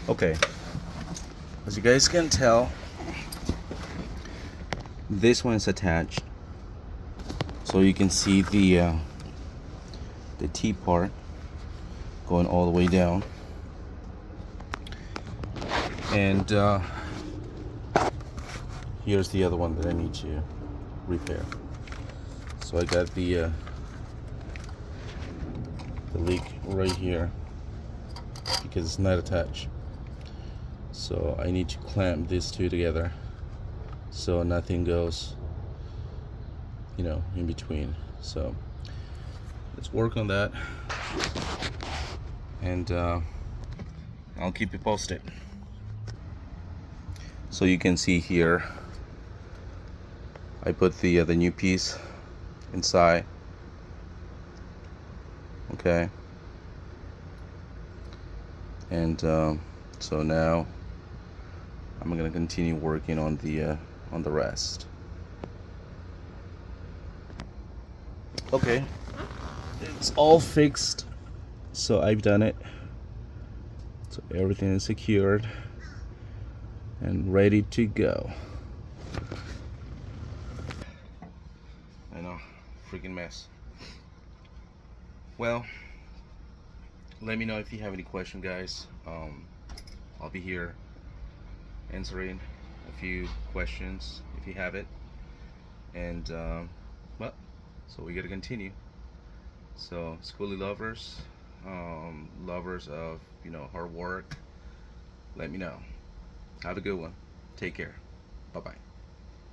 Okay, as you guys can tell, this one is attached, so you can see the T part going all the way down, and here's the other one that I need to repair. So I got the leak right here because it's not attached. So I need to clamp these two together so nothing goes, in between. So let's work on that, and I'll keep you posted. So you can see here, I put the new piece inside. Okay, and so now I'm gonna continue working on the rest. Okay, it's all fixed, so I've done it. So everything is secured and ready to go. I know, freaking mess. Well, let me know if you have any question, guys. I'll be here answering a few questions if you have it. And well, so we gotta continue. So schoolie lovers, lovers of hard work, let me know. Have a good one. Take care. Bye bye.